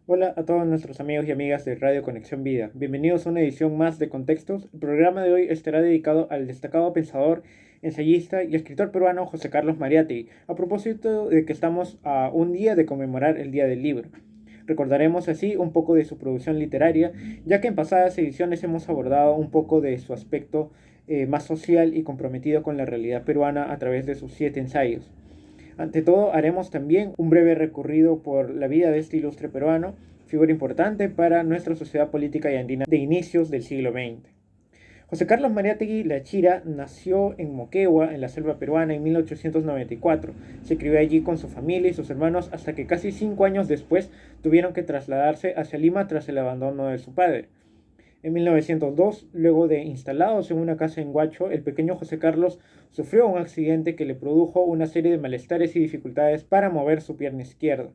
Hola a todos nuestros amigos y amigas de Radio Conexión Vida. Bienvenidos a una edición más de Contextos. El programa de hoy estará dedicado al destacado pensador, ensayista y escritor peruano José Carlos Mariátegui, a propósito de que estamos a un día de conmemorar el Día del Libro. Recordaremos así un poco de su producción literaria, ya que en pasadas ediciones hemos abordado un poco de su aspecto más social y comprometido con la realidad peruana a través de sus 7 ensayos. Ante todo, haremos también un breve recorrido por la vida de este ilustre peruano, figura importante para nuestra sociedad política y andina de inicios del siglo XX. José Carlos Mariátegui Lachira nació en Moquegua, en la selva peruana, en 1894. Se crió allí con su familia y sus hermanos hasta que casi 5 años después tuvieron que trasladarse hacia Lima tras el abandono de su padre. En 1902, luego de instalados en una casa en Huacho, el pequeño José Carlos sufrió un accidente que le produjo una serie de malestares y dificultades para mover su pierna izquierda,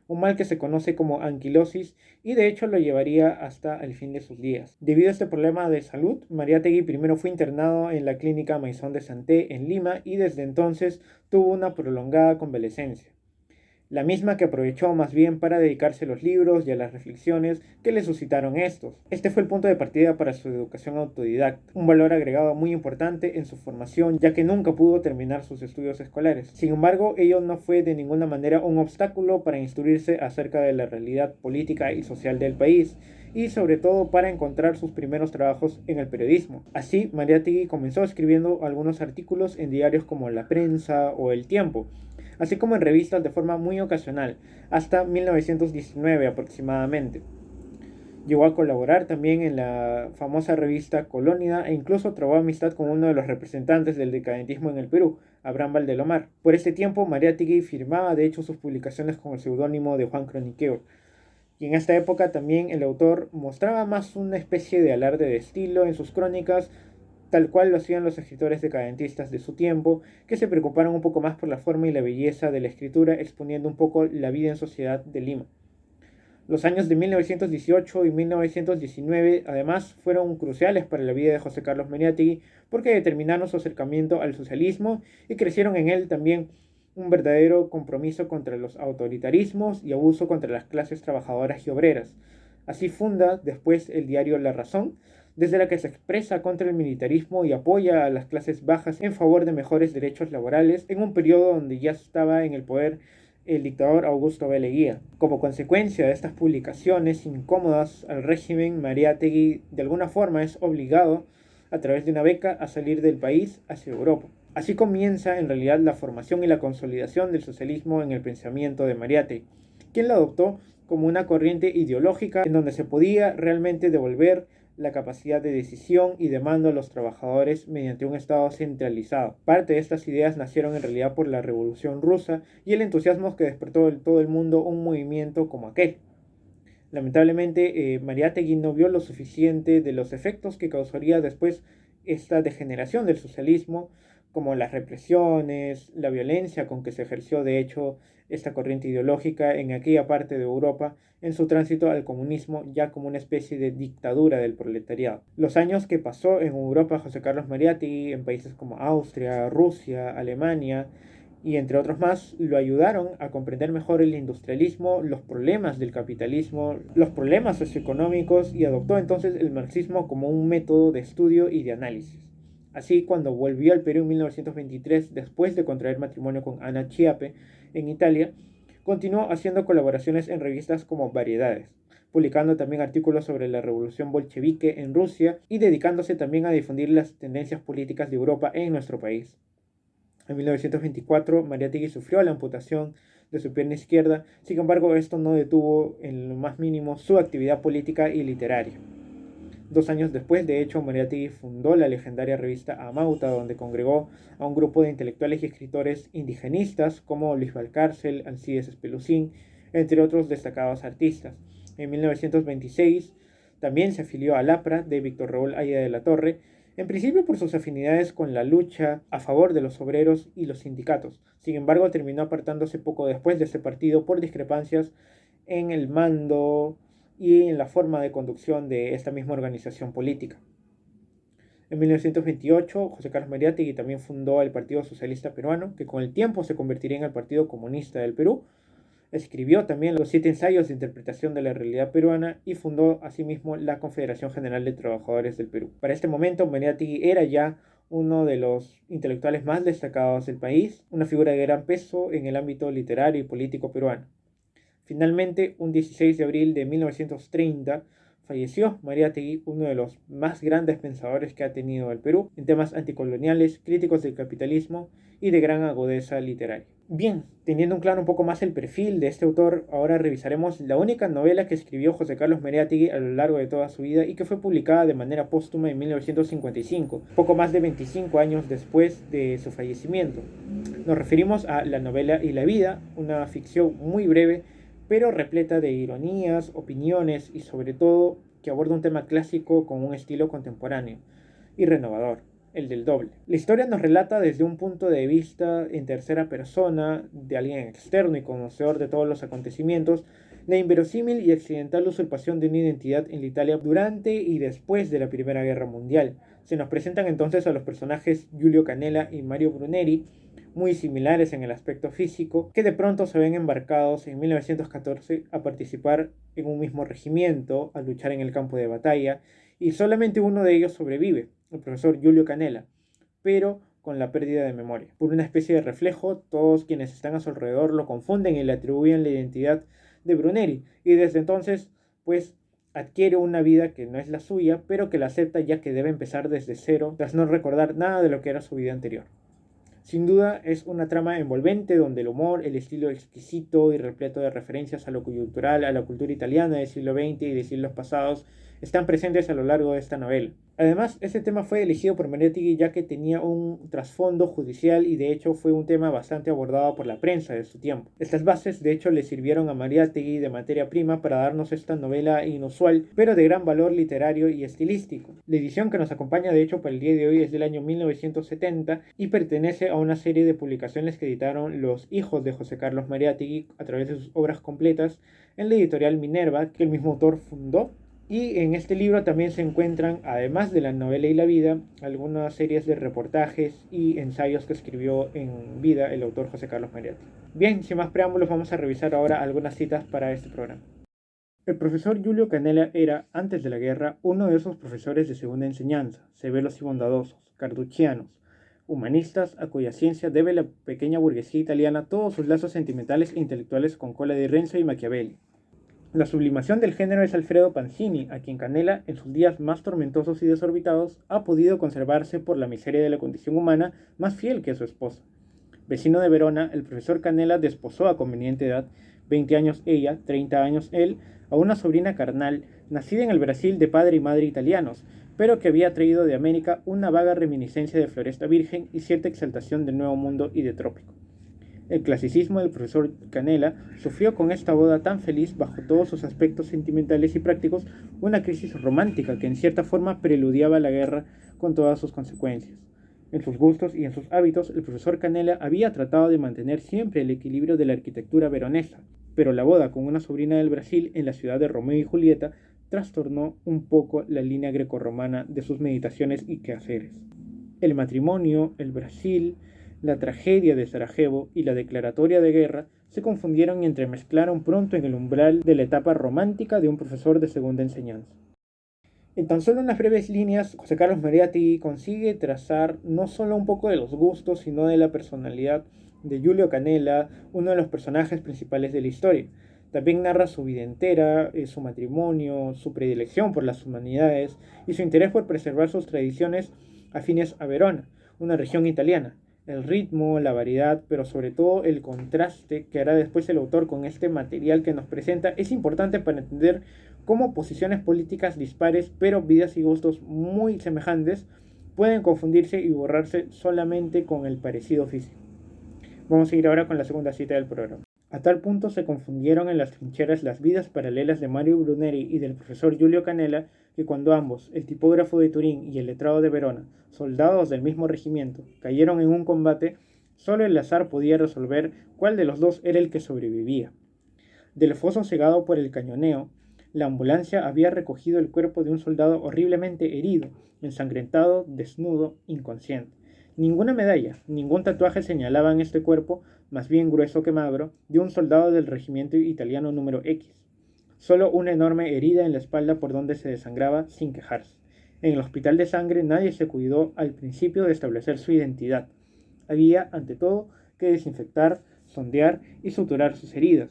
un mal que se conoce como anquilosis y de hecho lo llevaría hasta el fin de sus días. Debido a este problema de salud, Mariátegui primero fue internado en la clínica Maison de Santé en Lima y desde entonces tuvo una prolongada convalecencia, la misma que aprovechó más bien para dedicarse a los libros y a las reflexiones que le suscitaron estos. Este fue el punto de partida para su educación autodidacta, un valor agregado muy importante en su formación, ya que nunca pudo terminar sus estudios escolares. Sin embargo, ello no fue de ninguna manera un obstáculo para instruirse acerca de la realidad política y social del país, y sobre todo para encontrar sus primeros trabajos en el periodismo. Así, Mariátegui comenzó escribiendo algunos artículos en diarios como La Prensa o El Tiempo, así como en revistas de forma muy ocasional, hasta 1919 aproximadamente. Llegó a colaborar también en la famosa revista Colónida e incluso trabó amistad con uno de los representantes del decadentismo en el Perú, Abraham Valdelomar. Por este tiempo, Mariátegui firmaba de hecho sus publicaciones con el seudónimo de Juan Croniqueo, y en esta época también el autor mostraba más una especie de alarde de estilo en sus crónicas, tal cual lo hacían los escritores decadentistas de su tiempo, que se preocuparon un poco más por la forma y la belleza de la escritura, exponiendo un poco la vida en sociedad de Lima. Los años de 1918 y 1919 además fueron cruciales para la vida de José Carlos Mariátegui porque determinaron su acercamiento al socialismo y crecieron en él también un verdadero compromiso contra los autoritarismos y abuso contra las clases trabajadoras y obreras. Así funda después el diario La Razón, desde la que se expresa contra el militarismo y apoya a las clases bajas en favor de mejores derechos laborales en un periodo donde ya estaba en el poder el dictador Augusto B. Leguía. Como consecuencia de estas publicaciones incómodas al régimen, Mariátegui de alguna forma es obligado, a través de una beca, a salir del país hacia Europa. Así comienza en realidad la formación y la consolidación del socialismo en el pensamiento de Mariátegui, quien lo adoptó como una corriente ideológica en donde se podía realmente devolver la capacidad de decisión y de mando a los trabajadores mediante un Estado centralizado. Parte de estas ideas nacieron en realidad por la Revolución Rusa y el entusiasmo que despertó en todo el mundo un movimiento como aquel. Lamentablemente, Mariátegui no vio lo suficiente de los efectos que causaría después esta degeneración del socialismo, como las represiones, la violencia con que se ejerció de hecho esta corriente ideológica en aquella parte de Europa en su tránsito al comunismo ya como una especie de dictadura del proletariado. Los años que pasó en Europa José Carlos Mariátegui en países como Austria, Rusia, Alemania, y entre otros más, lo ayudaron a comprender mejor el industrialismo, los problemas del capitalismo, los problemas socioeconómicos y adoptó entonces el marxismo como un método de estudio y de análisis. Así, cuando volvió al Perú en 1923, después de contraer matrimonio con Ana Chiappe en Italia, continuó haciendo colaboraciones en revistas como Variedades, publicando también artículos sobre la revolución bolchevique en Rusia y dedicándose también a difundir las tendencias políticas de Europa en nuestro país. En 1924, Mariátegui sufrió la amputación de su pierna izquierda, sin embargo esto no detuvo en lo más mínimo su actividad política y literaria. 2 años después, de hecho, Mariátegui fundó la legendaria revista Amauta, donde congregó a un grupo de intelectuales y escritores indigenistas como Luis Valcárcel, Alcides Espelucín, entre otros destacados artistas. En 1926 también se afilió al APRA de Víctor Raúl Haya de la Torre, en principio por sus afinidades con la lucha a favor de los obreros y los sindicatos. Sin embargo, terminó apartándose poco después de este partido por discrepancias en el mando y en la forma de conducción de esta misma organización política. En 1928, José Carlos Mariátegui también fundó el Partido Socialista Peruano, que con el tiempo se convertiría en el Partido Comunista del Perú, Escribió también los 7 ensayos de interpretación de la realidad peruana y fundó asimismo la Confederación General de Trabajadores del Perú. Para este momento, Mariátegui era ya uno de los intelectuales más destacados del país, una figura de gran peso en el ámbito literario y político peruano. Finalmente, un 16 de abril de 1930, falleció Mariátegui, uno de los más grandes pensadores que ha tenido el Perú en temas anticoloniales, críticos del capitalismo y de gran agudeza literaria. Bien, teniendo un claro un poco más el perfil de este autor, ahora revisaremos la única novela que escribió José Carlos Mariátegui a lo largo de toda su vida y que fue publicada de manera póstuma en 1955, poco más de 25 años después de su fallecimiento. Nos referimos a La novela y la vida, una ficción muy breve pero repleta de ironías, opiniones y sobre todo que aborda un tema clásico con un estilo contemporáneo y renovador, el del doble. La historia nos relata desde un punto de vista en tercera persona de alguien externo y conocedor de todos los acontecimientos, la inverosímil y accidental usurpación de una identidad en la Italia durante y después de la Primera Guerra Mundial. Se nos presentan entonces a los personajes Giulio Canella y Mario Bruneri, muy similares en el aspecto físico, que de pronto se ven embarcados en 1914 a participar en un mismo regimiento, a luchar en el campo de batalla, y solamente uno de ellos sobrevive, el profesor Giulio Canella, pero con la pérdida de memoria. Por una especie de reflejo, todos quienes están a su alrededor lo confunden y le atribuyen la identidad de Bruneri, y desde entonces, pues, adquiere una vida que no es la suya, pero que la acepta ya que debe empezar desde cero, tras no recordar nada de lo que era su vida anterior. Sin duda es una trama envolvente donde el humor, el estilo exquisito y repleto de referencias a lo cultural, a la cultura italiana del siglo XX y de siglos pasados, están presentes a lo largo de esta novela. Además, este tema fue elegido por Mariátegui ya que tenía un trasfondo judicial y de hecho fue un tema bastante abordado por la prensa de su tiempo. Estas bases de hecho le sirvieron a Mariátegui de materia prima para darnos esta novela inusual, pero de gran valor literario y estilístico. La edición que nos acompaña de hecho para el día de hoy es del año 1970 y pertenece a una serie de publicaciones que editaron los hijos de José Carlos Mariátegui a través de sus obras completas en la editorial Minerva, que el mismo autor fundó. Y en este libro también se encuentran, además de la novela y la vida, algunas series de reportajes y ensayos que escribió en vida el autor José Carlos Mariátegui. Bien, sin más preámbulos, vamos a revisar ahora algunas citas para este programa. El profesor Giulio Canella era, antes de la guerra, uno de esos profesores de segunda enseñanza, severos y bondadosos, carduchianos, humanistas a cuya ciencia debe la pequeña burguesía italiana todos sus lazos sentimentales e intelectuales con Cola di Renzo y Machiavelli. La sublimación del género es Alfredo Panzini, a quien Canella, en sus días más tormentosos y desorbitados, ha podido conservarse por la miseria de la condición humana más fiel que a su esposa. Vecino de Verona, el profesor Canella desposó a conveniente edad, 20 años ella, 30 años él, a una sobrina carnal, nacida en el Brasil de padre y madre italianos, pero que había traído de América una vaga reminiscencia de Floresta Virgen y cierta exaltación del Nuevo Mundo y de Trópico. El clasicismo del profesor Canella sufrió con esta boda tan feliz, bajo todos sus aspectos sentimentales y prácticos, una crisis romántica que en cierta forma preludiaba la guerra con todas sus consecuencias. En sus gustos y en sus hábitos, el profesor Canella había tratado de mantener siempre el equilibrio de la arquitectura veronesa, pero la boda con una sobrina del Brasil en la ciudad de Romeo y Julieta trastornó un poco la línea grecorromana de sus meditaciones y quehaceres. El matrimonio, el Brasil, la tragedia de Sarajevo y la declaratoria de guerra se confundieron y entremezclaron pronto en el umbral de la etapa romántica de un profesor de segunda enseñanza. En tan solo unas breves líneas, José Carlos Mariátegui consigue trazar no solo un poco de los gustos, sino de la personalidad de Giulio Canella, uno de los personajes principales de la historia. También narra su vida entera, su matrimonio, su predilección por las humanidades y su interés por preservar sus tradiciones afines a Verona, una región italiana. El ritmo, la variedad, pero sobre todo el contraste que hará después el autor con este material que nos presenta es importante para entender cómo posiciones políticas dispares, pero vidas y gustos muy semejantes, pueden confundirse y borrarse solamente con el parecido físico. Vamos a ir ahora con la segunda cita del programa. A tal punto se confundieron en las trincheras las vidas paralelas de Mario Bruneri y del profesor Giulio Canella que cuando ambos, el tipógrafo de Turín y el letrado de Verona, soldados del mismo regimiento, cayeron en un combate, solo el azar podía resolver cuál de los dos era el que sobrevivía. Del foso cegado por el cañoneo, la ambulancia había recogido el cuerpo de un soldado horriblemente herido, ensangrentado, desnudo, inconsciente. Ninguna medalla, ningún tatuaje señalaban este cuerpo, más bien grueso que magro, de un soldado del regimiento italiano número X. Solo una enorme herida en la espalda por donde se desangraba sin quejarse. En el hospital de sangre nadie se cuidó al principio de establecer su identidad. Había, ante todo, que desinfectar, sondear y suturar sus heridas.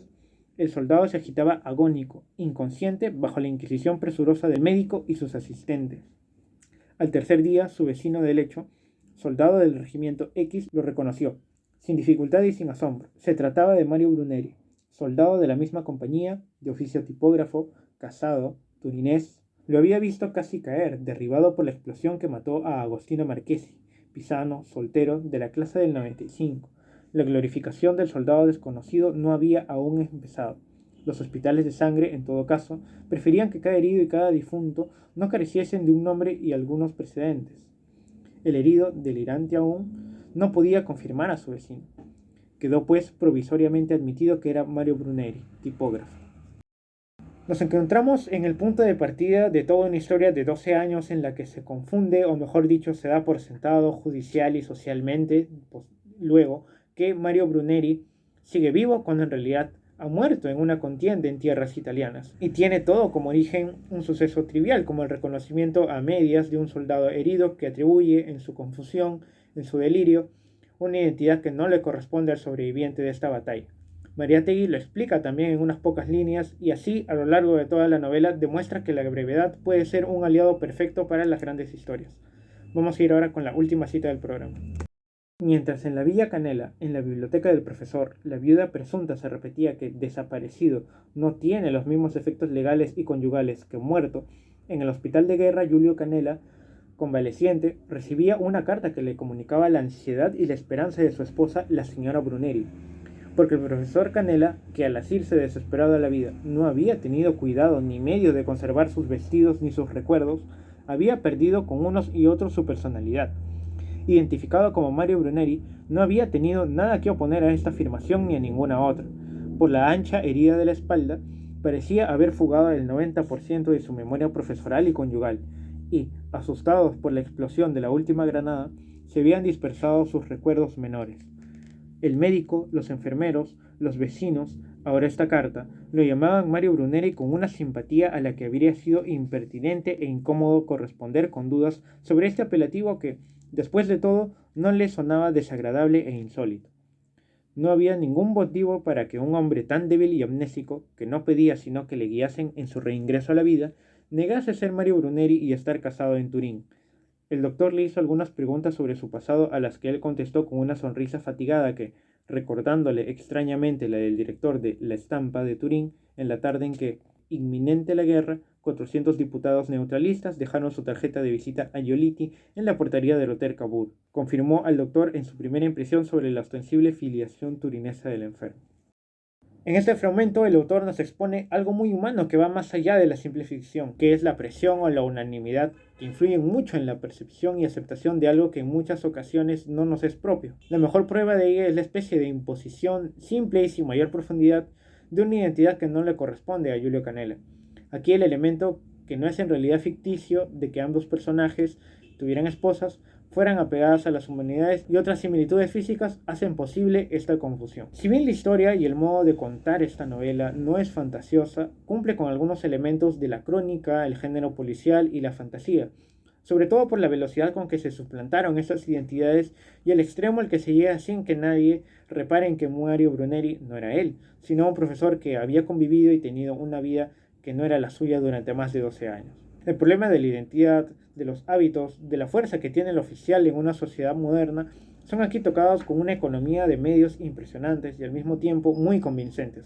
El soldado se agitaba agónico, inconsciente, bajo la inquisición presurosa del médico y sus asistentes. Al tercer día, su vecino de lecho, soldado del regimiento X, lo reconoció, sin dificultad y sin asombro. Se trataba de Mario Bruneri, soldado de la misma compañía, de oficio tipógrafo, casado, turinés. Lo había visto casi caer, derribado por la explosión que mató a Agostino Marchesi, pisano, soltero, de la clase del 95. La glorificación del soldado desconocido no había aún empezado. Los hospitales de sangre, en todo caso, preferían que cada herido y cada difunto no careciesen de un nombre y algunos precedentes. El herido, delirante aún, no podía confirmar a su vecino. Quedó pues provisoriamente admitido que era Mario Bruneri, tipógrafo. Nos encontramos en el punto de partida de toda una historia de 12 años en la que se confunde, o mejor dicho, se da por sentado judicial y socialmente, luego, que Mario Bruneri sigue vivo cuando en realidad ha muerto en una contienda en tierras italianas. Y tiene todo como origen un suceso trivial, como el reconocimiento a medias de un soldado herido que atribuye, en su confusión, en su delirio, una identidad que no le corresponde al sobreviviente de esta batalla. Mariátegui lo explica también en unas pocas líneas y así, a lo largo de toda la novela, demuestra que la brevedad puede ser un aliado perfecto para las grandes historias. Vamos a ir ahora con la última cita del programa. Mientras en la Villa Canela, en la biblioteca del profesor, la viuda presunta se repetía que desaparecido no tiene los mismos efectos legales y conyugales que muerto, en el hospital de guerra Julio Canela, convaleciente, recibía una carta que le comunicaba la ansiedad y la esperanza de su esposa, la señora Bruneri, porque el profesor Canela, que al asirse desesperado de la vida no había tenido cuidado ni medio de conservar sus vestidos ni sus recuerdos, había perdido con unos y otros su personalidad. Identificado como Mario Bruneri, no había tenido nada que oponer a esta afirmación ni a ninguna otra. Por la ancha herida de la espalda, parecía haber fugado el 90% de su memoria profesoral y conyugal, y, asustados por la explosión de la última granada, se habían dispersado sus recuerdos menores. El médico, los enfermeros, los vecinos, ahora esta carta, lo llamaban Mario Bruneri con una simpatía a la que habría sido impertinente e incómodo corresponder con dudas sobre este apelativo que, después de todo, no le sonaba desagradable e insólito. No había ningún motivo para que un hombre tan débil y amnésico, que no pedía sino que le guiasen en su reingreso a la vida, negase ser Mario Bruneri y estar casado en Turín. El doctor le hizo algunas preguntas sobre su pasado a las que él contestó con una sonrisa fatigada que, recordándole extrañamente la del director de La Estampa de Turín, en la tarde en que, inminente la guerra, 400 diputados neutralistas dejaron su tarjeta de visita a Giolitti en la portería del Hotel Cavour, confirmó al doctor en su primera impresión sobre la ostensible filiación turinesa del enfermo. En este fragmento el autor nos expone algo muy humano que va más allá de la simple ficción, que es la presión o la unanimidad, que influyen mucho en la percepción y aceptación de algo que en muchas ocasiones no nos es propio. La mejor prueba de ello es la especie de imposición simple y sin mayor profundidad de una identidad que no le corresponde a Julio Canela. Aquí el elemento que no es en realidad ficticio de que ambos personajes tuvieran esposas, fueran apegadas a las humanidades y otras similitudes físicas hacen posible esta confusión. Si bien la historia y el modo de contar esta novela no es fantasiosa, cumple con algunos elementos de la crónica, el género policial y la fantasía, sobre todo por la velocidad con que se suplantaron estas identidades y el extremo al que se llega sin que nadie repare en que Mario Bruneri no era él, sino un profesor que había convivido y tenido una vida que no era la suya durante más de 12 años. El problema de la identidad, de los hábitos, de la fuerza que tiene el oficial en una sociedad moderna, son aquí tocados con una economía de medios impresionantes y al mismo tiempo muy convincentes.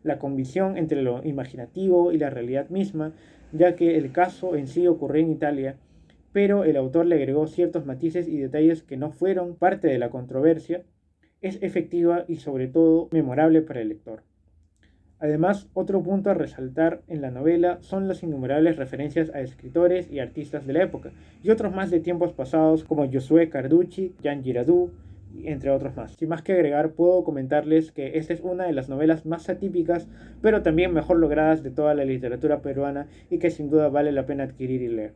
La convicción entre lo imaginativo y la realidad misma, ya que el caso en sí ocurrió en Italia, pero el autor le agregó ciertos matices y detalles que no fueron parte de la controversia, es efectiva y sobre todo memorable para el lector. Además, otro punto a resaltar en la novela son las innumerables referencias a escritores y artistas de la época, y otros más de tiempos pasados como Giosuè Carducci, Jean Giraudoux, entre otros más. Sin más que agregar, puedo comentarles que esta es una de las novelas más atípicas, pero también mejor logradas de toda la literatura peruana y que sin duda vale la pena adquirir y leer.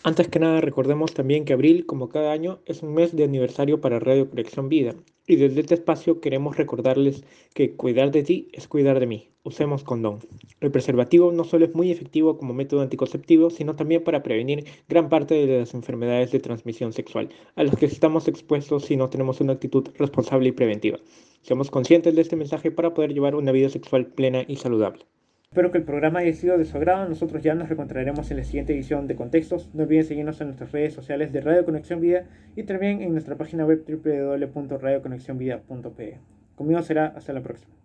Antes que nada, recordemos también que abril, como cada año, es un mes de aniversario para Radio Conexión Vida. Y desde este espacio queremos recordarles que cuidar de ti es cuidar de mí. Usemos condón. El preservativo no solo es muy efectivo como método anticonceptivo, sino también para prevenir gran parte de las enfermedades de transmisión sexual, a las que estamos expuestos si no tenemos una actitud responsable y preventiva. Seamos conscientes de este mensaje para poder llevar una vida sexual plena y saludable. Espero que el programa haya sido de su agrado. Nosotros ya nos reencontraremos en la siguiente edición de Contextos. No olviden seguirnos en nuestras redes sociales de Radio Conexión Vida y también en nuestra página web www.radioconexionvida.pe. Conmigo será hasta la próxima.